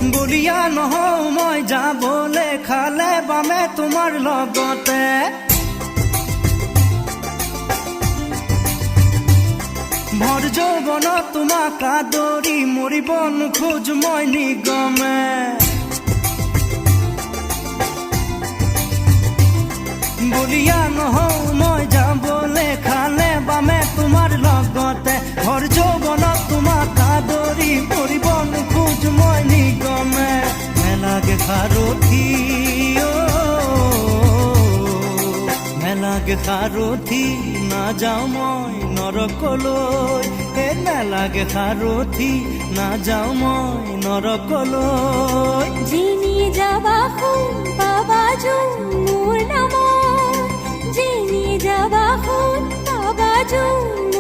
বলিয়া নহও মই যাবলে খালে বামে তোমাৰ লগতে ভৰ যৌৱন তোমাক আদৰি মৰিব নোখোজ মই নিগমে বলিয়া নহও মই যাবলে খালে বামে তোমাৰ লগতে ভৰ যৌৱন তোমাক আদৰি মৰিব নোখোজ মই নিগমে মেলাগে সাৰথি মেলাগে সাৰথি নাযাওঁ মই নৰকলৈ নেলাগে সাৰথি নাযাওঁ মই নৰকলৈ যিনি যাবা শুন পাবা যোন মোৰ নামত যিনি যাবা শুন পাবা যোন